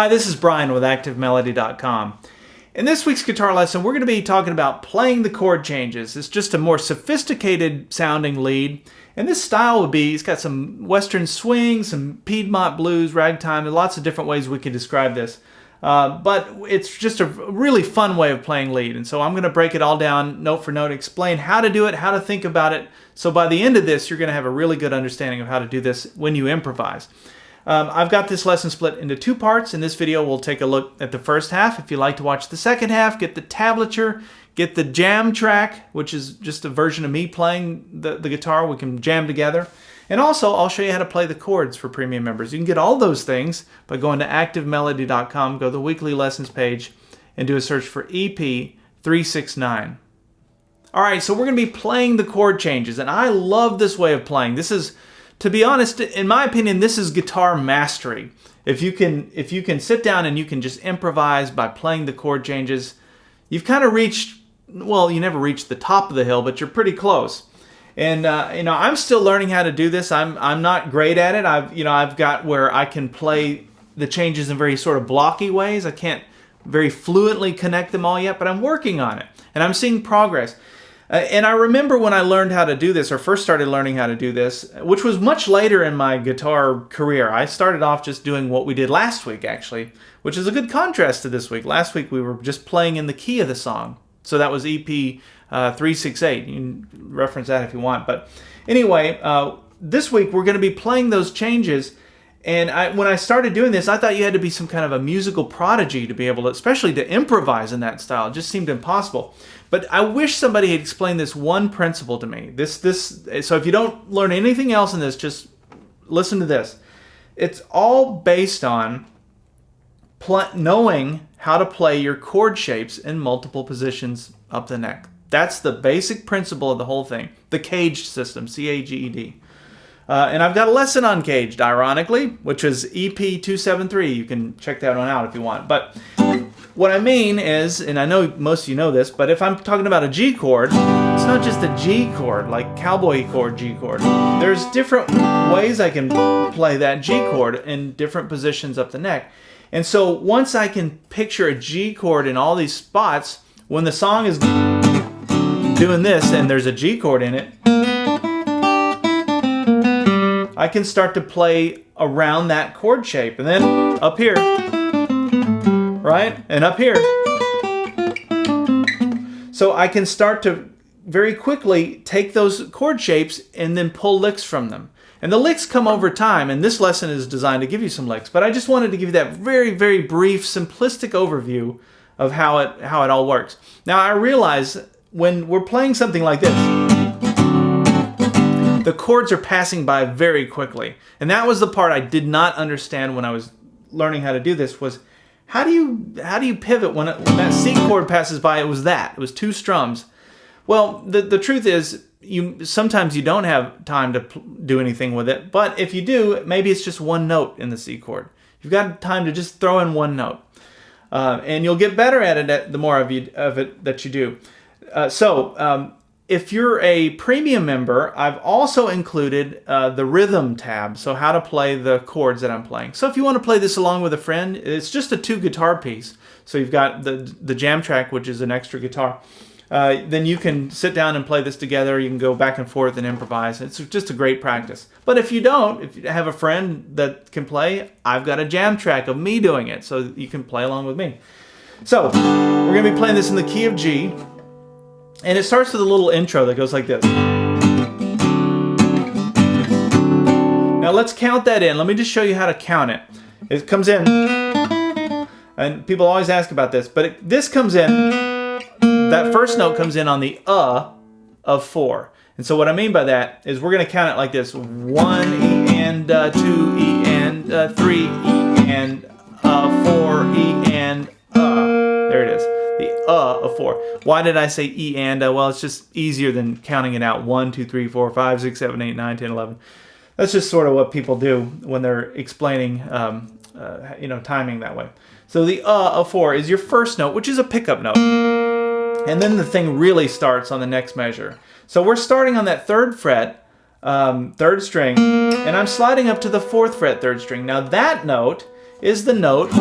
Hi, this is Brian with ActiveMelody.com. In this week's guitar lesson, we're going to be talking about playing the chord changes. It's just a more sophisticated sounding lead. And this style would be, it's got some Western swing, some Piedmont blues, ragtime, and lots of different ways we could describe this. But it's just a really fun way of playing lead. And so I'm going to break it all down note for note, explain how to do it, how to think about it. So by the end of this, you're going to have a really good understanding of how to do this when you improvise. I've got this lesson split into two parts. In this video, we'll take a look at the first half. If you'd like to watch the second half, get the tablature, get the jam track, which is just a version of me playing the guitar. We can jam together. And also, I'll show you how to play the chords for premium members. You can get all those things by going to ActiveMelody.com, go to the weekly lessons page, and do a search for EP369. All right, so we're going to be playing the chord changes, and I love this way of playing. This is, to be honest, in my opinion, this is guitar mastery. If you can sit down and you can just improvise by playing the chord changes, you've kind of reached, well, you never reached the top of the hill, but you're pretty close. And I'm still learning how to do this. I'm not great at it. I've got where I can play the changes in very sort of blocky ways. I can't very fluently connect them all yet, but I'm working on it, and I'm seeing progress. And I remember when I learned how to do this, or first started learning how to do this, which was much later in my guitar career. I started off just doing what we did last week, actually, which is a good contrast to this week. Last week we were just playing in the key of the song. So that was EP368. You can reference that if you want. But anyway, this week we're going to be playing those changes. And when I started doing this, I thought you had to be some kind of a musical prodigy to be able to, especially to improvise in that style. It just seemed impossible. But I wish somebody had explained this one principle to me. So if you don't learn anything else in this, just listen to this. It's all based on knowing how to play your chord shapes in multiple positions up the neck. That's the basic principle of the whole thing. The caged system, C-A-G-E-D. And I've got a lesson on caged, ironically, which is EP273. You can check that one out if you want. But what I mean is, and I know most of you know this, but if I'm talking about a G chord, it's not just a G chord, like cowboy chord, G chord. There's different ways I can play that G chord in different positions up the neck. And so once I can picture a G chord in all these spots, when the song is doing this and there's a G chord in it, I can start to play around that chord shape. And then up here, right? And up here. So I can start to very quickly take those chord shapes and then pull licks from them. And the licks come over time, and this lesson is designed to give you some licks. But I just wanted to give you that very, very brief, simplistic overview of how it all works. Now, I realize when we're playing something like this, the chords are passing by very quickly. And that was the part I did not understand when I was learning how to do this, was how do you pivot when that C chord passes by? It was two strums. Well, the truth is, sometimes you don't have time to do anything with it, but if you do, maybe it's just one note in the C chord. You've got time to just throw in one note, and you'll get better at it the more of it that you do. If you're a premium member, I've also included the rhythm tab, so how to play the chords that I'm playing. So if you want to play this along with a friend, it's just a 2-guitar piece. So you've got the jam track, which is an extra guitar. Then you can sit down and play this together. You can go back and forth and improvise. It's just a great practice. But if you don't, if you have a friend that can play, I've got a jam track of me doing it, so you can play along with me. So we're going to be playing this in the key of G. And it starts with a little intro that goes like this. Now let's count that in. Let me just show you how to count it. It comes in, and people always ask about this, but this comes in, that first note comes in on the of 4. And so what I mean by that is we're going to count it like this. 1 E and 2 E and 3 E and 4 E and there it is. The of 4. Why did I say E and? Well, it's just easier than counting it out. 1, 2, 3, 4, 5, 6, 7, 8, 9, 10, 11. That's just sort of what people do when they're explaining, timing that way. So the of 4 is your first note, which is a pickup note. And then the thing really starts on the next measure. So we're starting on that 3rd fret, 3rd string, and I'm sliding up to the 4th fret, 3rd string. Now that note is the note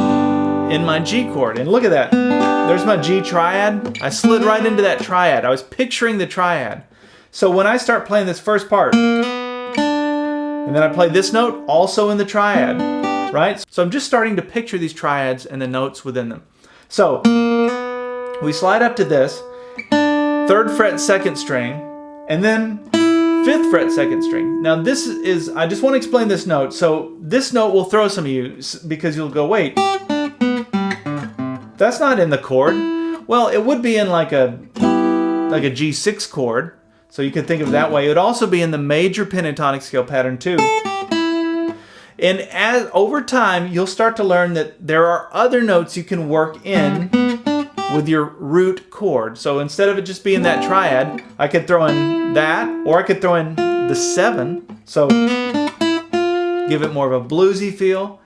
in my G chord. And look at that. There's my G triad. I slid right into that triad. I was picturing the triad. So when I start playing this first part, and then I play this note also in the triad, right? So I'm just starting to picture these triads and the notes within them. So we slide up to this, 3rd fret 2nd string, and then 5th fret 2nd string. Now this is, I just want to explain this note. So this note will throw some of you because you'll go, wait, that's not in the chord. Well, it would be in like a G6 chord. So you could think of it that way. It would also be in the major pentatonic scale pattern too. And over time, you'll start to learn that there are other notes you can work in with your root chord. So instead of it just being that triad, I could throw in that, or I could throw in the 7. So give it more of a bluesy feel.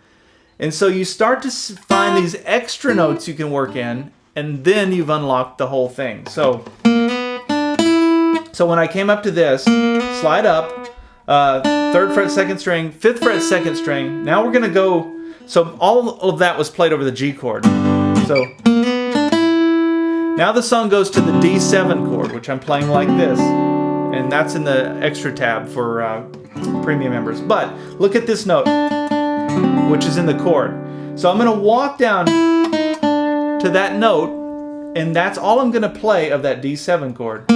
And so you start to find these extra notes you can work in, and then you've unlocked the whole thing. So when I came up to this, slide up, 3rd fret 2nd string, 5th fret 2nd string. Now we're gonna go, so all of that was played over the G chord. So now the song goes to the D7 chord, which I'm playing like this. And that's in the extra tab for premium members. But look at this note, which is in the chord. So I'm gonna walk down to that note, and that's all I'm gonna play of that D7 chord.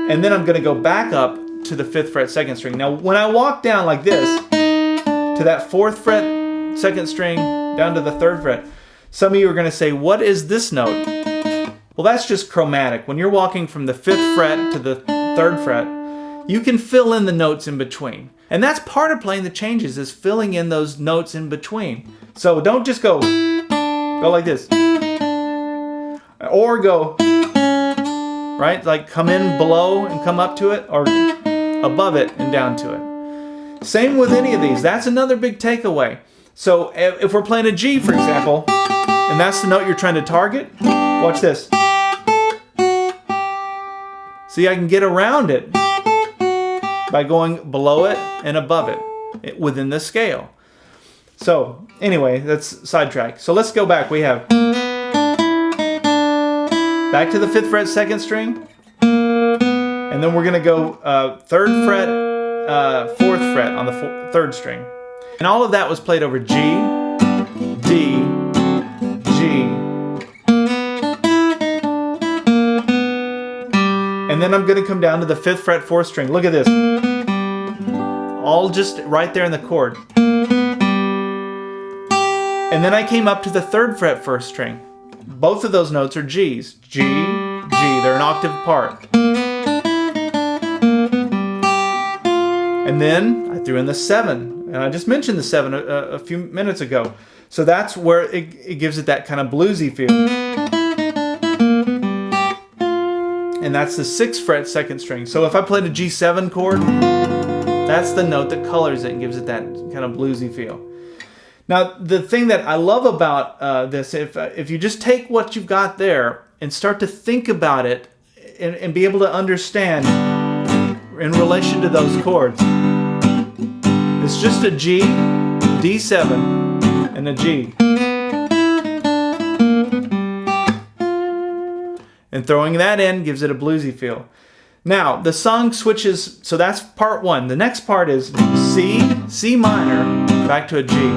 And then I'm going to go back up to the 5th fret 2nd string. Now, when I walk down like this, to that 4th fret 2nd string, down to the 3rd fret, some of you are going to say, what is this note? Well, that's just chromatic. When you're walking from the 5th fret to the 3rd fret, you can fill in the notes in between. And that's part of playing the changes, is filling in those notes in between. So don't just go like this. Or go, right? Like come in below and come up to it, or above it and down to it. Same with any of these. That's another big takeaway. So if we're playing a G, for example, and that's the note you're trying to target, watch this. See, I can get around it by going below it and above it within the scale. So anyway, that's sidetrack. So let's go back. We have back to the 5th fret 2nd string, and then we're going to go 3rd fret, 4th fret on the 3rd string. And all of that was played over G, D, G. And then I'm going to come down to the 5th fret 4th string. Look at this. All just right there in the chord. And then I came up to the 3rd fret 1st string. Both of those notes are G's. G, G, they're an octave apart. And then I threw in the 7. And I just mentioned the 7 a few minutes ago. So that's where it gives it that kind of bluesy feel. And that's the 6th fret 2nd string. So if I played a G7 chord, that's the note that colors it and gives it that kind of bluesy feel. Now, the thing that I love about this, if you just take what you've got there and start to think about it and be able to understand in relation to those chords, it's just a G, D7, and a G. And throwing that in gives it a bluesy feel. Now, the song switches, so that's part 1. The next part is C, C minor, back to a G.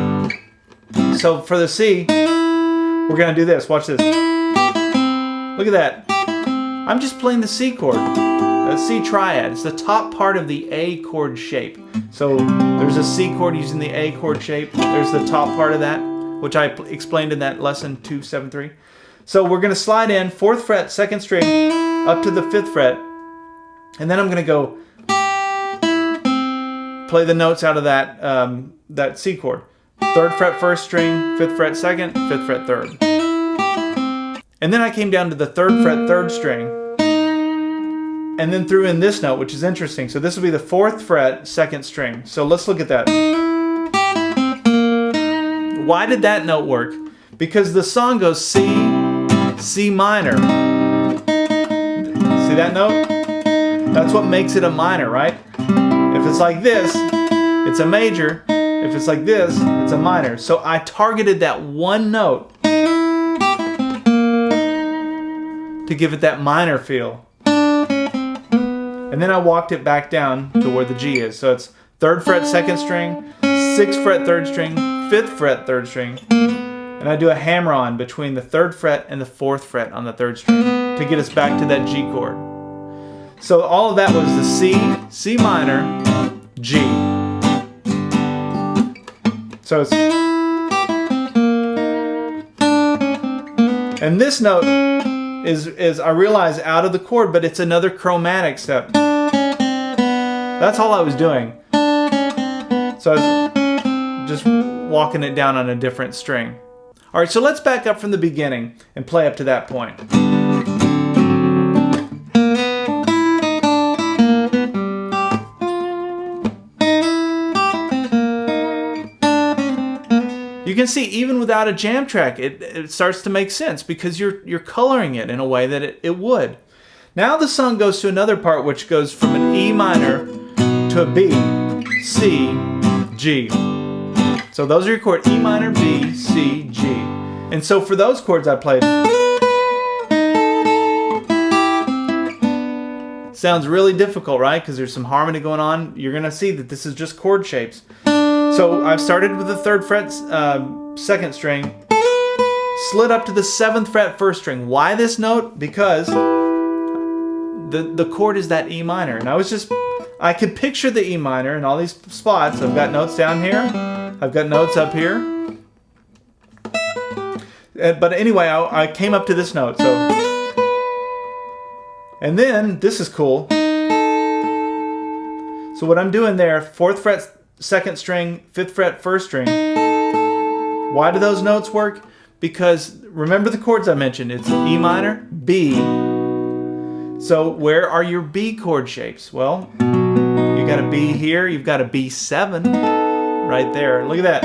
So for the C, we're going to do this. Watch this. Look at that. I'm just playing the C chord, the C triad. It's the top part of the A chord shape. So there's a C chord using the A chord shape. There's the top part of that, which I explained in that lesson 273. So we're going to slide in 4th fret 2nd string up to the 5th fret, and then I'm going to go play the notes out of that that C chord. 3rd fret 1st string, 5th fret 2nd, 5th fret 3rd. And then I came down to the 3rd fret 3rd string, and then threw in this note, which is interesting. So this will be the 4th fret 2nd string. So let's look at that. Why did that note work? Because the song goes C, C minor. See that note? That's what makes it a minor, right? If it's like this, it's a major. If it's like this, it's a minor. So I targeted that one note to give it that minor feel. And then I walked it back down to where the G is. So it's 3rd fret 2nd string, 6th fret 3rd string, 5th fret 3rd string, and I do a hammer on between the 3rd fret and the 4th fret on the 3rd string to get us back to that G chord. So all of that was the C, C minor, G. So it's, and this note is I realize out of the chord, but it's another chromatic step. That's all I was doing. So I was just walking it down on a different string. All right, so let's back up from the beginning and play up to that point. You can see even without a jam track, it starts to make sense because you're coloring it in a way that it would. Now the song goes to another part which goes from an E minor to a B, C, G. So those are your chords, E minor, B, C, G. And so for those chords I played. Sounds really difficult, right? Because there's some harmony going on. You're going to see that this is just chord shapes. So I've started with the 3rd fret 2nd string, slid up to the 7th fret 1st string. Why this note? Because the chord is that E minor. And I could picture the E minor in all these spots. I've got notes down here. I've got notes up here. But anyway, I came up to this note. So, and then, this is cool. So what I'm doing there, 4th fret 2nd string, 5th fret 1st string. Why do those notes work? Because remember the chords I mentioned. It's E minor, B. So where are your B chord shapes? Well, you got a B here. You've got a B7 right there. Look at that.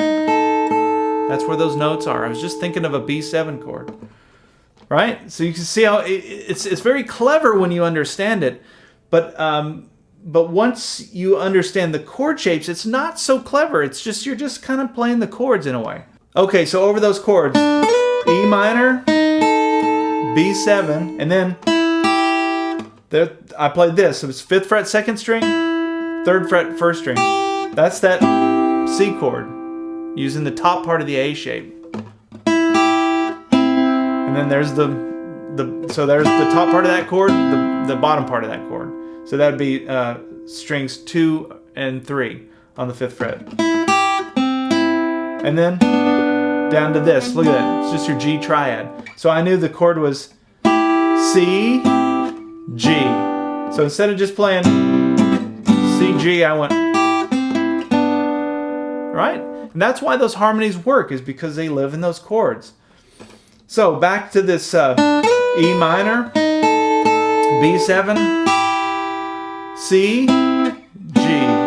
That's where those notes are. I was just thinking of a B7 chord. Right? So you can see how it's very clever when you understand it. But once you understand the chord shapes, it's not so clever. It's just you're just kind of playing the chords in a way. Okay, so over those chords, E minor, B7, and then there, I played this. So it's 5th fret 2nd string, 3rd fret 1st string. That's that C chord using the top part of the A shape. And then there's so there's the top part of that chord, the bottom part of that chord. So that would be strings 2 and 3 on the 5th fret. And then down to this. Look at that. It's just your G triad. So I knew the chord was C, G. So instead of just playing C, G, I went, right? And that's why those harmonies work, is because they live in those chords. So back to this E minor, B7, C, G.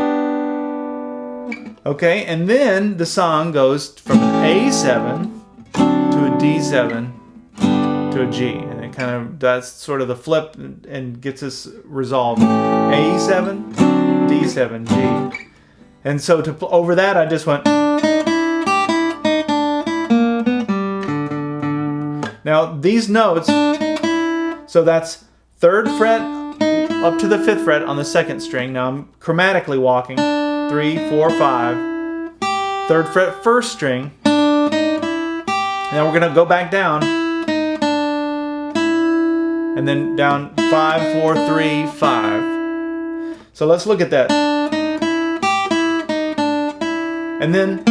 Okay, and then the song goes from an A7 to a D7 to a G. And it kind of, that's sort of the flip and gets us resolved. A7, D7, G. And so over that, I just went. Now these notes, so that's 3rd fret up to the 5th fret on the 2nd string. Now I'm chromatically walking 3, 4, 5, 3rd fret 1st string. Now we're going to go back down and then down 5, 4, 3, 5. So let's look at that. And then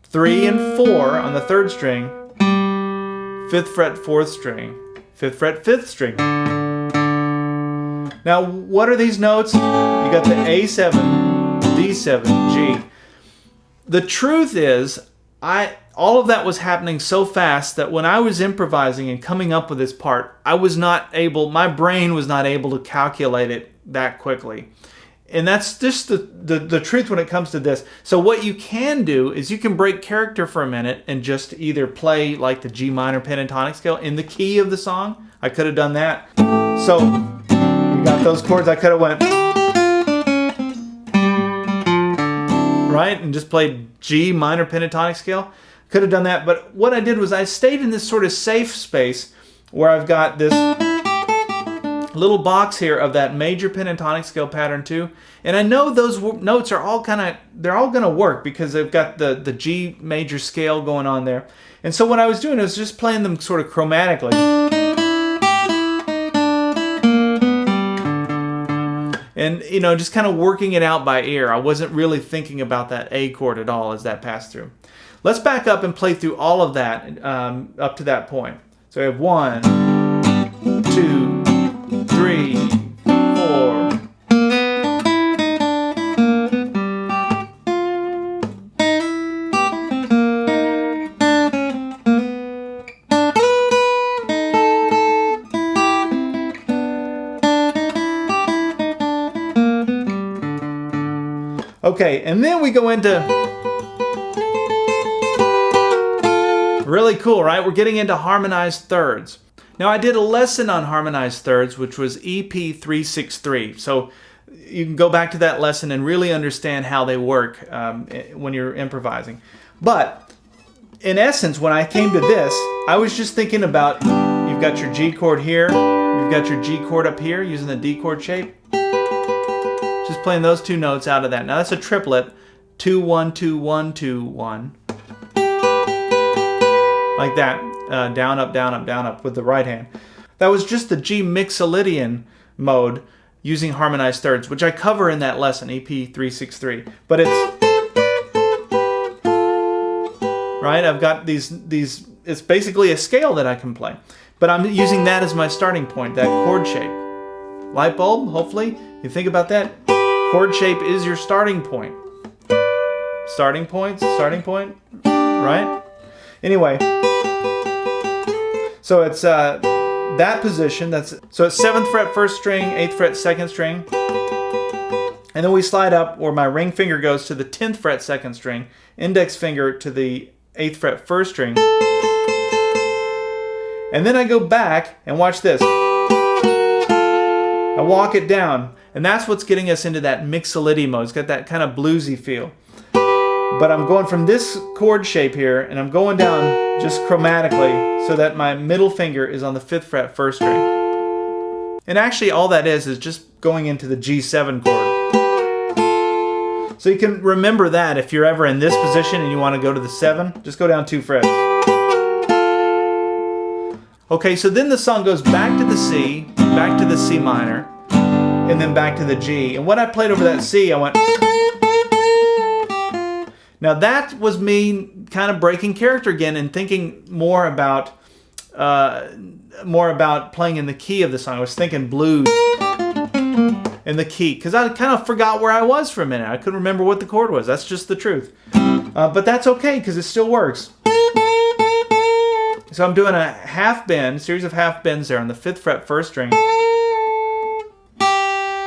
3 and 4 on the 3rd string, 5th fret 4th string, 5th fret 5th string. Now, what are these notes? You got the A7, D7, G. The truth is, all of that was happening so fast that when I was improvising and coming up with this part, my brain was not able to calculate it that quickly. And that's just the truth when it comes to this. So what you can do is you can break character for a minute and just either play like the G minor pentatonic scale in the key of the song. I could have done that. So you got those chords. I could have went. right? And just played G minor pentatonic scale. Could have done that, but what I did was I stayed in this sort of safe space where I've got this little box here of that major pentatonic scale pattern 2, and I know those notes are all they're all going to work because they've got the G major scale going on there. And so what I was doing was just playing them sort of chromatically. And, you know, just kind of working it out by ear. I wasn't really thinking about that A chord at all as that passed through. Let's back up and play through all of that up to that point. So we have 1, 2, 3, 4. Okay, and then we go into really cool, right? We're getting into harmonized thirds. Now, I did a lesson on harmonized thirds, which was EP369. So you can go back to that lesson and really understand how they work when you're improvising. But in essence, when I came to this, I was just thinking about, you've got your G chord here, you've got your G chord up here using the D chord shape. Just playing those two notes out of that. Now that's a triplet, 2, 1, 2, 1, 2, 1. Like that, down, up, down, up, down, up with the right hand. That was just the G Mixolydian mode using harmonized thirds, which I cover in that lesson, EP369. But it's, right, I've got these, it's basically a scale that I can play. But I'm using that as my starting point, that chord shape. Light bulb, hopefully, you think about that. Chord shape is your starting point. Starting point, right? Anyway, so it's that position. So it's 7th fret 1st string, 8th fret 2nd string, and then we slide up where my ring finger goes to the 10th fret 2nd string, index finger to the 8th fret 1st string, and then I go back and watch this. I walk it down, and that's what's getting us into that Mixolydian mode. It's got that kind of bluesy feel. But I'm going from this chord shape here, and I'm going down just chromatically so that my middle finger is on the 5th fret 1st string. And actually all that is just going into the G7 chord. So you can remember that if you're ever in this position and you want to go to the 7, just go down 2 frets. Okay, so then the song goes back to the C, back to the C minor, and then back to the G. And when I played over that C, I went... Now that was me kind of breaking character again and thinking more about playing in the key of the song. I was thinking blues in the key because I kind of forgot where I was for a minute. I couldn't remember what the chord was. That's just the truth. But that's okay because it still works. So I'm doing a half bend, series of half bends there on the 5th fret 1st string.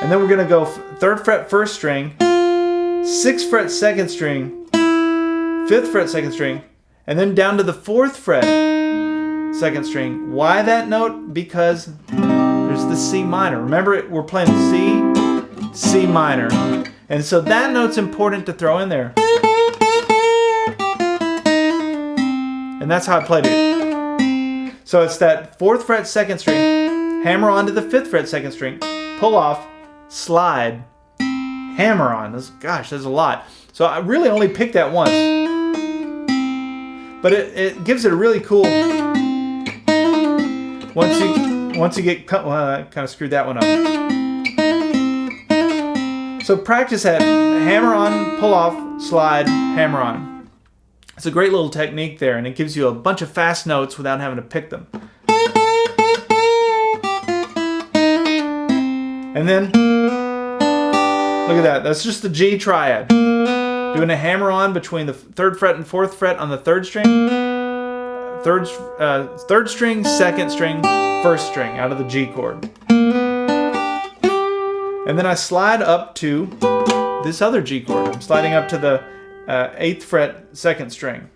And then we're going to go 3rd fret 1st string, 6th fret 2nd string, 5th fret 2nd string, and then down to the 4th fret 2nd string. Why that note? Because there's the C minor. Remember, we're playing C minor. And so that note's important to throw in there. And that's how I played it. So it's that 4th fret 2nd string, hammer on to the 5th fret 2nd string, pull off, slide, hammer on. Gosh, there's a lot. So I really only picked that once. But it gives it a really cool... Once you get... Well, I kind of screwed that one up. So practice that. Hammer on, pull off, slide, hammer on. It's a great little technique there, and it gives you a bunch of fast notes without having to pick them. And then, look at that. That's just the G triad. Doing a hammer on between the 3rd fret and 4th fret on the 3rd string. 3rd string, 2nd string, 1st string out of the G chord. And then I slide up to this other G chord. I'm sliding up to the 8th fret 2nd string.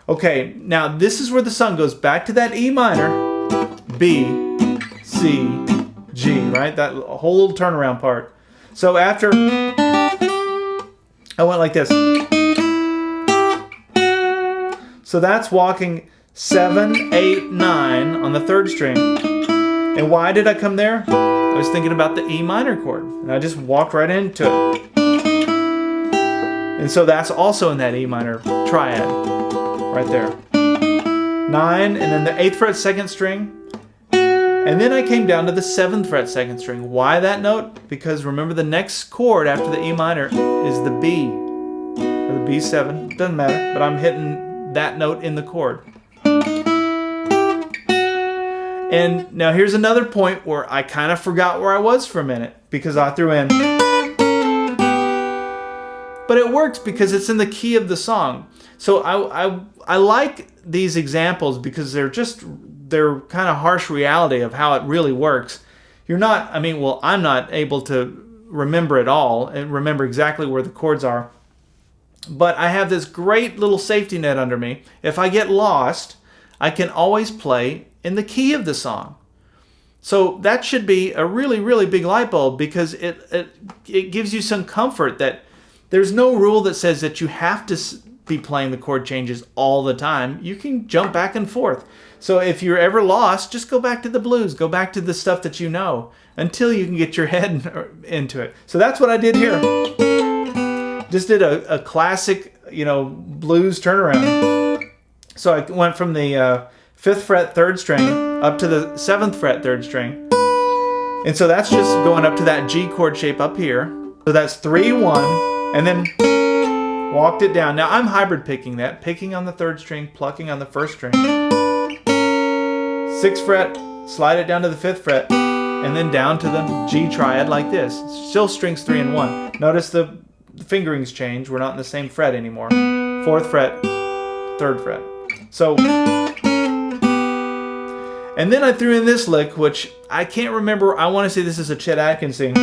Okay, now this is where the song goes back to that E minor, B, C, G, right? That whole little turnaround part. So after I went like this. So that's walking 7, 8, 9 on the 3rd string. And why did I come there? I was thinking about the E minor chord, and I just walked right into it. And so that's also in that E minor triad, right there. 9, and then the 8th fret 2nd string. And then I came down to the 7th fret 2nd string. Why that note? Because remember, the next chord after the E minor is the B, or the B7. Doesn't matter, but I'm hitting that note in the chord. And now here's another point where I kind of forgot where I was for a minute because I threw in. But it works because it's in the key of the song. So I like these examples because they're kind of harsh reality of how it really works. I'm not able to remember it all and remember exactly where the chords are. But I have this great little safety net under me. If I get lost, I can always play in the key of the song. So that should be a really, really big light bulb because it gives you some comfort that there's no rule that says that you have to be playing the chord changes all the time. You can jump back and forth. So if you're ever lost, just go back to the blues. Go back to the stuff that you know until you can get your head into it. So that's what I did here. Just did a classic, blues turnaround. So I went from the 5th fret 3rd string up to the 7th fret 3rd string. And so that's just going up to that G chord shape up here. So that's 3, 1, and then walked it down. Now I'm hybrid picking that, picking on the 3rd string, plucking on the 1st string. 6th fret, slide it down to the 5th fret, and then down to the G triad like this. Still strings 3 and 1. Notice the fingerings change. We're not in the same fret anymore. 4th fret, 3rd fret. So, and then I threw in this lick, which I can't remember. I want to say this is a Chet Atkins thing.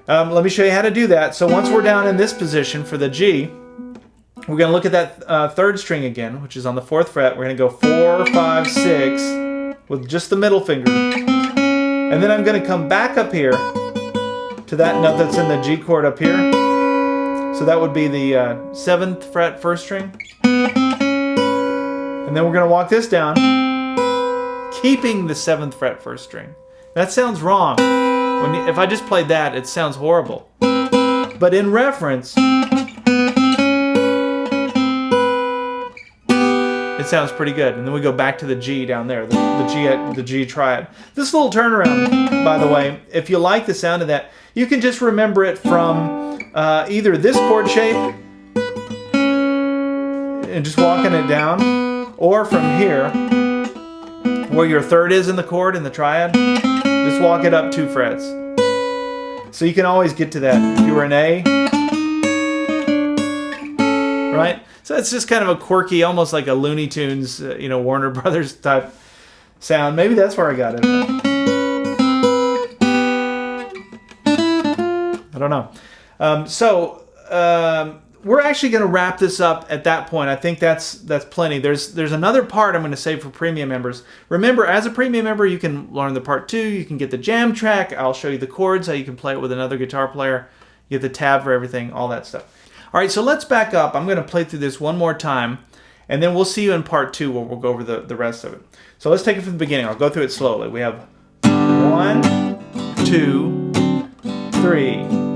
Let me show you how to do that. So once we're down in this position for the G, we're going to look at that 3rd string again, which is on the 4th fret. We're going to go 4, 5, 6 with just the middle finger. And then I'm going to come back up here to that note that's in the G chord up here. So that would be the 7th fret 1st string. And then we're going to walk this down, keeping the 7th fret 1st string. That sounds wrong. If I just played that, it sounds horrible. But in reference, it sounds pretty good. And then we go back to the G down there, the G triad. This little turnaround, by the way, if you like the sound of that, you can just remember it from either this chord shape and just walking it down, or from here, where your 3rd is in the chord in the triad. Just walk it up 2 frets. So you can always get to that. If you were an A, right? So it's just kind of a quirky, almost like a Looney Tunes, Warner Brothers type sound. Maybe that's where I got it. I don't know. We're actually going to wrap this up at that point. I think that's plenty. There's another part I'm going to save for premium members. Remember, as a premium member, you can learn the part 2. You can get the jam track. I'll show you the chords, how you can play it with another guitar player. You get the tab for everything, all that stuff. All right, so let's back up. I'm going to play through this one more time, and then we'll see you in part 2 where we'll go over the rest of it. So let's take it from the beginning. I'll go through it slowly. We have 1, 2, 3,